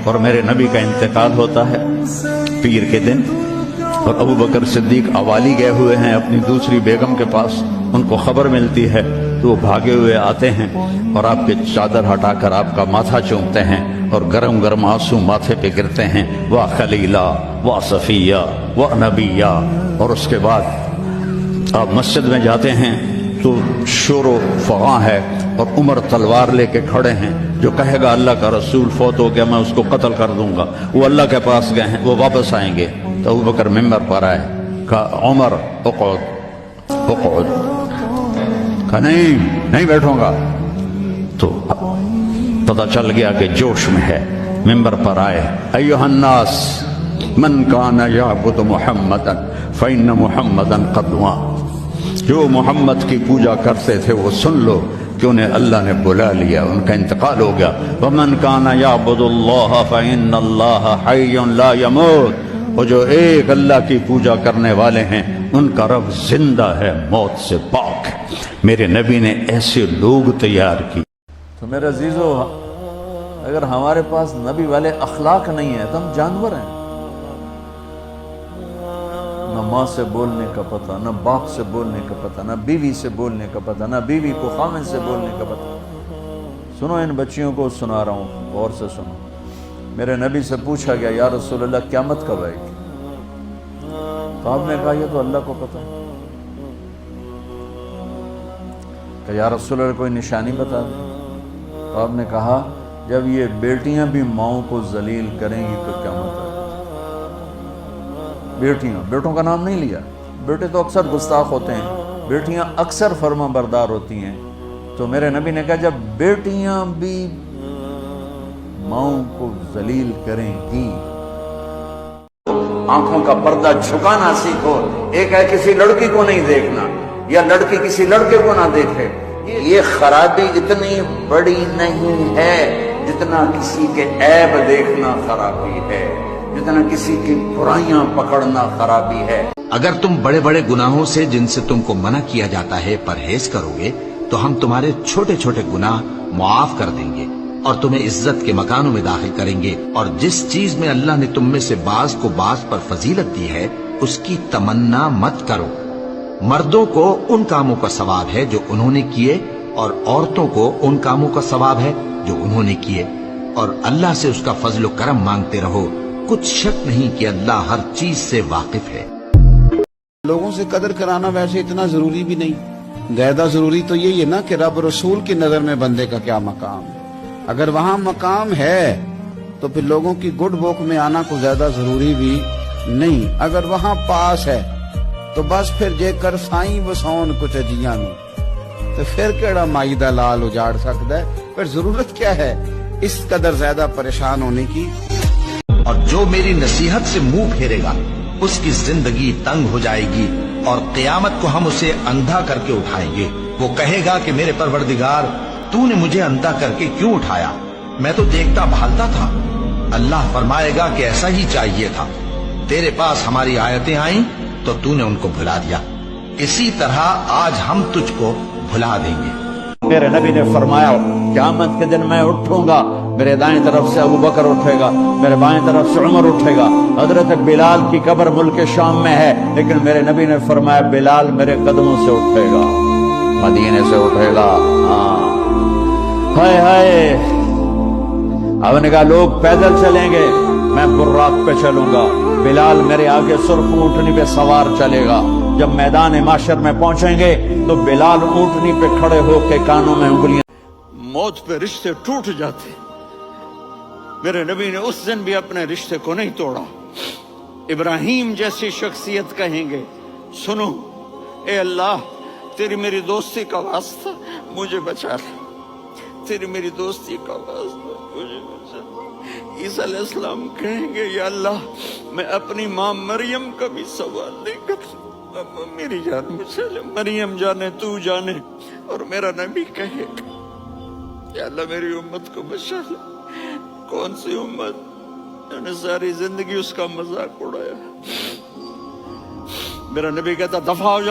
اور میرے نبی کا انتقال ہوتا ہے پیر کے دن، اور ابو بکر صدیق اوالی گئے ہوئے ہیں اپنی دوسری بیگم کے پاس، ان کو خبر ملتی ہے تو وہ بھاگے ہوئے آتے ہیں اور آپ کے چادر ہٹا کر آپ کا ماتھا چومتے ہیں اور گرم گرم آنسو ماتھے پہ گرتے ہیں، وا خلیلہ وا صفیہ وا نبیہ۔ اور اس کے بعد آپ مسجد میں جاتے ہیں تو شور و فغاں ہے اور عمر تلوار لے کے کھڑے ہیں، جو کہے گا اللہ کا رسول فوت ہو گیا میں اس کو قتل کر دوں گا، وہ اللہ کے پاس گئے ہیں، وہ واپس آئیں گے۔ تو ابو بکر ممبر پر آئے، کہا عمر اقعد اقعد، کہا نہیں بیٹھوں گا۔ تو پتہ چل گیا کہ جوش میں ہے، ممبر پر آئے، ایھا الناس من کان یعبد محمدا فإن محمدا قد مات، جو محمد کی پوجا کرتے تھے وہ سن لو کہ انہیں اللہ نے بلا لیا، ان کا انتقال ہو گیا۔ ومن کان یعبد اللہ فإن اللہ حی لا یموت، اور جو ایک اللہ کی پوجا کرنے والے ہیں ان کا رب زندہ ہے، موت سے پاک ہے۔ میرے نبی نے ایسے لوگ تیار کی۔ تو میرے عزیزو، اگر ہمارے پاس نبی والے اخلاق نہیں ہیں تو ہم جانور ہیں۔ نہ ماں سے بولنے کا پتہ، نہ باپ سے بولنے کا پتہ، نہ بیوی سے بولنے کا پتہ، نہ بیوی کو خامن سے بولنے کا پتہ۔ سنو، ان بچیوں کو سنا رہا ہوں، غور سے سنو۔ میرے نبی سے پوچھا گیا یا رسول اللہ قیامت کب آئے گی؟ تو آپ نے کہا یہ تو اللہ کو پتہ ہے۔ کہ یا رسول اللہ کوئی نشانی بتا دیں۔ تو آپ نے کہا جب یہ بیٹیاں بھی ماؤں کو ذلیل کریں گی تو قیامت آئے گی۔ بیٹیاں، بیٹوں کا نام نہیں لیا، بیٹے تو اکثر گستاخ ہوتے ہیں، بیٹیاں اکثر فرما بردار ہوتی ہیں۔ تو میرے نبی نے کہا جب بیٹیاں بھی ماؤں کو ذلیل کریں گی، آنکھوں کا پردہ جھکانا سیکھو۔ ایک ہے کسی لڑکی کو نہیں دیکھنا، یا لڑکی کسی لڑکے کو نہ دیکھے، یہ خرابی اتنی بڑی نہیں ہے جتنا کسی کے عیب دیکھنا خرابی ہے، جتنا کسی کی برائیاں پکڑنا خرابی ہے۔ اگر تم بڑے بڑے گناہوں سے جن سے تم کو منع کیا جاتا ہے پرہیز کرو گے تو ہم تمہارے چھوٹے چھوٹے گناہ معاف کر دیں گے اور تمہیں عزت کے مکانوں میں داخل کریں گے۔ اور جس چیز میں اللہ نے تم میں سے بعض کو بعض پر فضیلت دی ہے اس کی تمنا مت کرو۔ مردوں کو ان کاموں کا ثواب ہے جو انہوں نے کیے، اور عورتوں کو ان کاموں کا ثواب ہے جو انہوں نے کیے، اور اللہ سے اس کا فضل و کرم مانگتے رہو۔ کچھ شک نہیں کہ اللہ ہر چیز سے واقف ہے۔ لوگوں سے قدر کرانا ویسے اتنا ضروری بھی نہیں، زیادہ ضروری تو یہی ہے نا کہ رب رسول کی نظر میں بندے کا کیا مقام ہے۔ اگر وہاں مقام ہے تو پھر لوگوں کی گڈ بک میں آنا کو زیادہ ضروری بھی نہیں۔ اگر وہاں پاس ہے تو بس پھر جے کر سائیں وسون کچھ اجیاں نو، تو پھر کیڑا مائی دا لال اجاڑ سکتا ہے؟ پھر ضرورت کیا ہے اس قدر زیادہ پریشان ہونے کی؟ اور جو میری نصیحت سے منہ پھیرے گا اس کی زندگی تنگ ہو جائے گی، اور قیامت کو ہم اسے اندھا کر کے اٹھائیں گے۔ وہ کہے گا کہ میرے پروردگار تو نے مجھے اندھا کر کے کیوں اٹھایا؟ میں تو دیکھتا بھالتا تھا۔ اللہ فرمائے گا کہ ایسا ہی چاہیے تھا، تیرے پاس ہماری آیتیں آئیں تو تو نے ان کو بھلا دیا، اسی طرح آج ہم تجھ کو بھلا دیں گے۔ میرے نبی نے فرمایا قیامت کے دن میں اٹھوں گا، میرے دائیں طرف سے ابو بکر اٹھے گا، میرے بائیں طرف سے عمر اٹھے گا۔ حضرت بلال کی قبر ملک شام میں ہے، لیکن میرے نبی نے فرمایا بلال میرے قدموں سے اٹھے گا، مدینے سے اٹھے گا۔ ہائے ہائے، اب نے کہا لوگ پیدل چلیں گے، میں براق پہ چلوں گا، بلال میرے آگے سرخ اونٹنی پہ سوار چلے گا۔ جب میدان معاشر میں پہنچیں گے تو بلال اونٹنی پہ کھڑے ہو کے کانوں میں انگلیاں، موت پہ رشتے ٹوٹ جاتے، میرے نبی نے اس دن بھی اپنے رشتے کو نہیں توڑا۔ ابراہیم جیسی شخصیت کہیں گے سنو اے اللہ تیری میری دوستی کا واسطہ مجھے بچا لے، تیری میری دوستی کا واسطہ مجھے بچا لے۔ عیسیٰ علیہ السلام کہیں گے یا اللہ میں اپنی ماں مریم کا بھی سوال نہیں کرتا، میری جان مجھے لے، مریم جانے تو جانے، اور میرا نبی کہے یا اللہ میری امت کو بچا لے۔ کون سی امت جنہوں نے ساری زندگی اس کا مذاق اڑایا؟ میرا نبی کہتا دفع ہو جا۔